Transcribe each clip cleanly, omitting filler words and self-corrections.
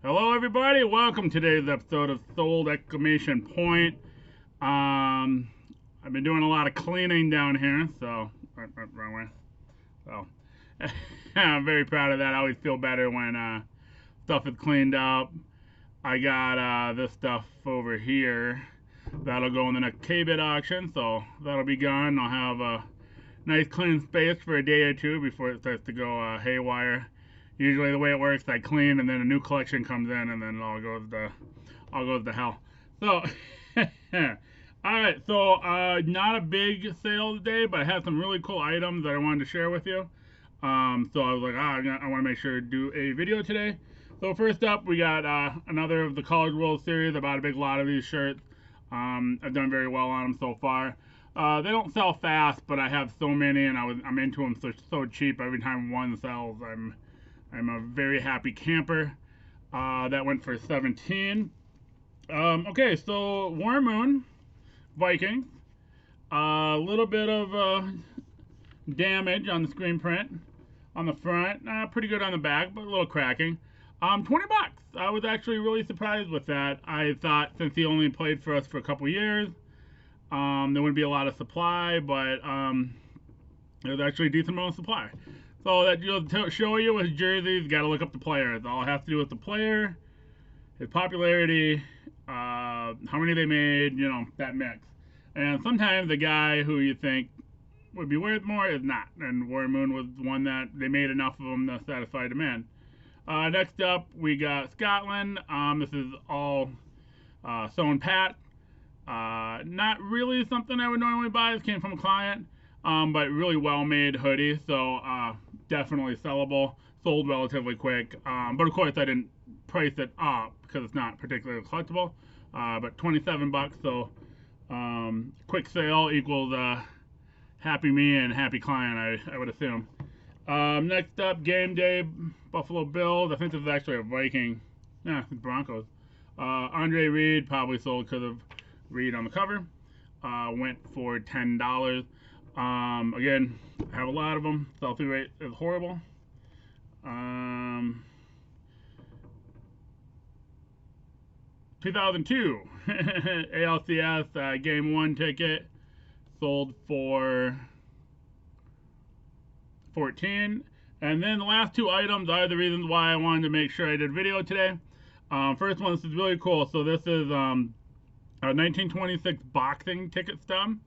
Hello everybody, welcome to today's episode of Sold! Exclamation point. I've been doing a lot of cleaning down here, so wrong way. So I'm very proud of that. I always feel better when stuff is cleaned up. I got this stuff over here that'll go in the next K-bit auction, so that'll be gone. I'll have a nice clean space for a day or two before it starts to go haywire. Usually the way it works, I clean and then a new collection comes in and then it all goes to hell. So, alright, so not a big sale today, but I have some really cool items that I wanted to share with you. So I was like, I want to make sure to do a video today. So first up, we got another of the College World Series. I bought a big lot of these shirts. I've done very well on them so far. They don't sell fast, but I have so many, and I'm into them so cheap. Every time one sells, I'm a very happy camper. That went for 17. Okay, so War Moon, Vikings. A little bit of damage on the screen print on the front. Pretty good on the back, but a little cracking. 20 bucks. I was actually really surprised with that. I thought since he only played for us for a couple years, there wouldn't be a lot of supply, but there was actually a decent amount of supply. So that you'll show you with jerseys, got to look up the players. All I have to do with the player, his popularity, how many they made, that mix. And sometimes the guy who you think would be worth more is not. And War Moon was one that they made enough of them to satisfy demand. Next up, we got Scotland. This is all sewn pat. Not really something I would normally buy. This came from a client. But really well-made hoodie, so definitely sellable. Sold relatively quick, but of course I didn't price it up because it's not particularly collectible. But 27 bucks, so quick sale equals happy me and happy client, I would assume. Next up, Game Day, Buffalo Bills. I think this is actually a Viking. Yeah, Broncos. Andre Reed, probably sold because of Reed on the cover. Went for $10. Again, I have a lot of them. Sell-through rate is horrible. 2002 ALCS Game 1 ticket sold for 14. And then the last two items are the reasons why I wanted to make sure I did a video today. First one, this is really cool. So this is a 1926 boxing ticket stub.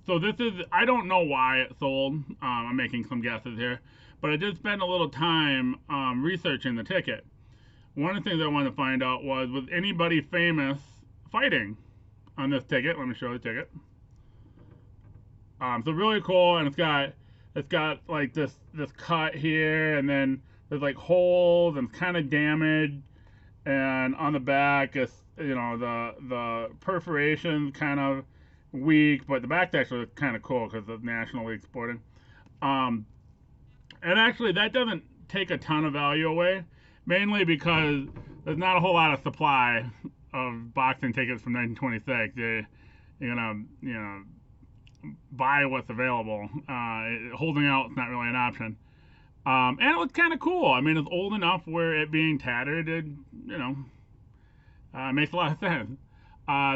So this is, I don't know why it sold. I'm making some guesses here. But I did spend a little time researching the ticket. One of the things I wanted to find out was anybody famous fighting on this ticket? Let me show the ticket. So really cool, and it's got like this cut here, and then there's like holes and kind of damaged, and on the back is the perforations kind of weak, but the back actually is kind of cool because it's National League Sporting. And actually that doesn't take a ton of value away, mainly because there's not a whole lot of supply of boxing tickets from 1926. You're gonna buy what's available. Holding out is not really an option. And it was kind of cool. I mean, it's old enough where it being tattered, makes a lot of sense.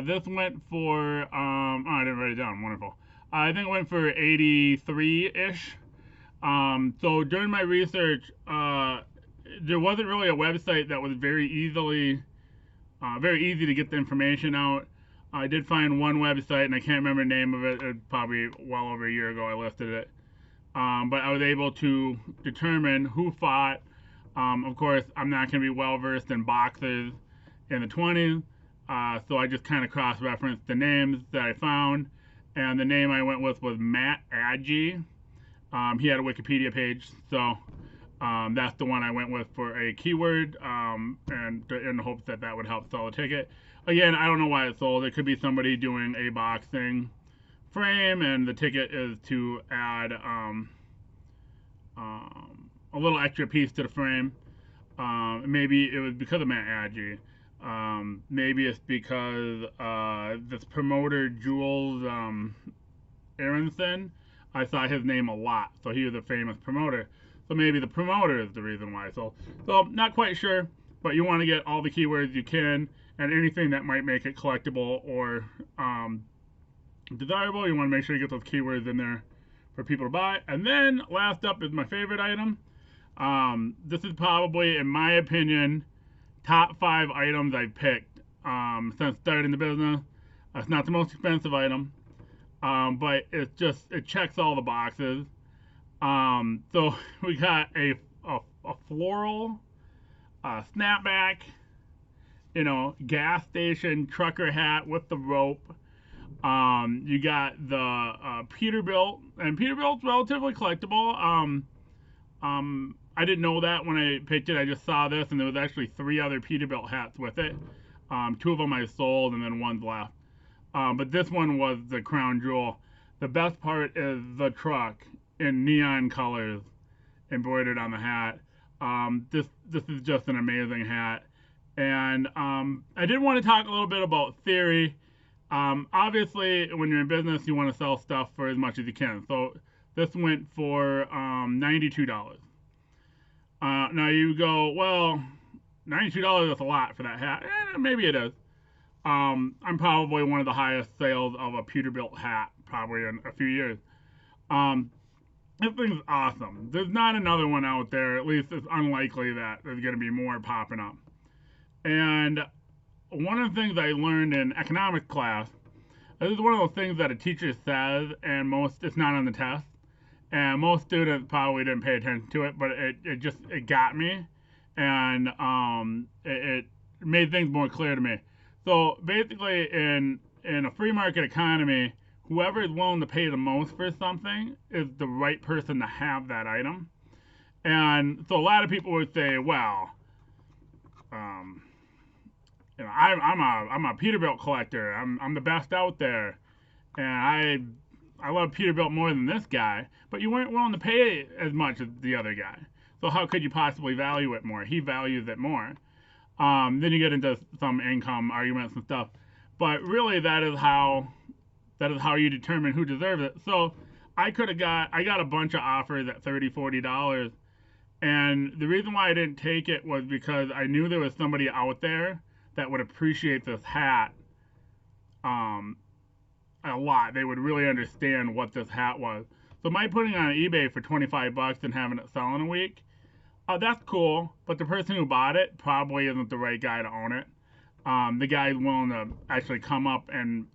This went for, I didn't write it down, wonderful. I think it went for 83-ish. So during my research, there wasn't really a website that was very easy to get the information out. I did find one website, and I can't remember the name of it. It was probably well over a year ago I listed it. But I was able to determine who fought. Of course, I'm not going to be well versed in boxers in the 20s. So I just kind of cross-referenced the names that I found, and the name I went with was Matt Adji. He had a Wikipedia page, so that's the one I went with for a keyword, and in the hopes that would help sell a ticket. Again, I don't know why it sold. It could be somebody doing a boxing frame, and the ticket is to add a little extra piece to the frame. Maybe it was because of Matt Adji. Maybe it's because this promoter Jules Aronson, I saw his name a lot, so he was a famous promoter. So maybe the promoter is the reason why. So not quite sure, but you want to get all the keywords you can, and anything that might make it collectible or desirable, you want to make sure you get those keywords in there for people to buy. And then last up is my favorite item. This is probably, in my opinion, top 5 items I've picked since starting the business. It's not the most expensive item, but it checks all the boxes. So we got a floral snapback, gas station trucker hat with the rope. You got the Peterbilt, and Peterbilt's relatively collectible. I didn't know that when I picked it. I just saw this, and there was actually 3 other Peterbilt hats with it. 2 of them I sold, and then one's left. But this one was the crown jewel. The best part is the truck in neon colors embroidered on the hat. This is just an amazing hat. And I did want to talk a little bit about theory. Obviously, when you're in business, you want to sell stuff for as much as you can. So this went for $92. Now you go, well, $92 is a lot for that hat. Maybe it is. I'm probably one of the highest sales of a Peterbilt hat probably in a few years. This thing's awesome. There's not another one out there. At least it's unlikely that there's going to be more popping up. And one of the things I learned in economics class, this is one of those things that a teacher says, and it's not on the test. And most students probably didn't pay attention to it, but it got me, and it made things more clear to me. So basically, in a free market economy, whoever is willing to pay the most for something is the right person to have that item. And so a lot of people would say, well, I'm a Peterbilt collector. I'm the best out there, and I love Peterbilt more than this guy. But you weren't willing to pay as much as the other guy. So how could you possibly value it more? He values it more. Then you get into some income arguments and stuff. But really, that is how you determine who deserves it. So I got a bunch of offers at $30, $40, and the reason why I didn't take it was because I knew there was somebody out there that would appreciate this hat a lot. They would really understand what this hat was. So my putting it on eBay for $25 and having it sell in a week, that's cool, but the person who bought it probably isn't the right guy to own it. The guy's willing to actually come up and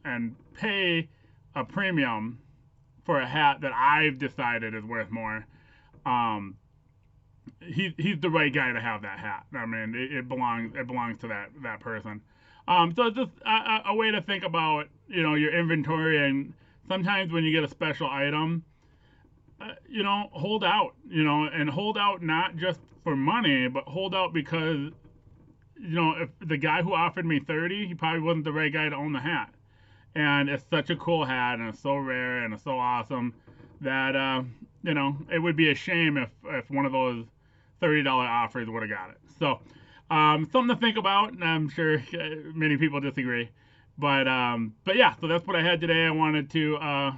pay a premium for a hat that I've decided is worth more. He's the right guy to have that hat. I mean, it belongs to that person. So it's just a way to think about your inventory, and sometimes when you get a special item, hold out, and hold out not just for money, but hold out because if the guy who offered me $30, he probably wasn't the right guy to own the hat. And it's such a cool hat, and it's so rare, and it's so awesome that it would be a shame if one of those $30 offers would have got it. So something to think about, and I'm sure many people disagree. But yeah, so that's what I had today. I wanted to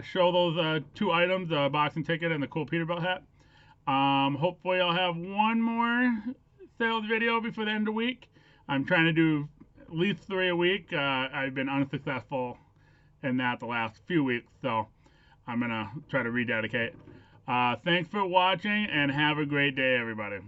show those 2 items, the boxing ticket and the cool Peterbilt hat. Hopefully I'll have one more sales video before the end of the week. I'm trying to do at least 3 a week. I've been unsuccessful in that the last few weeks, so I'm going to try to rededicate. Thanks for watching, and have a great day, everybody.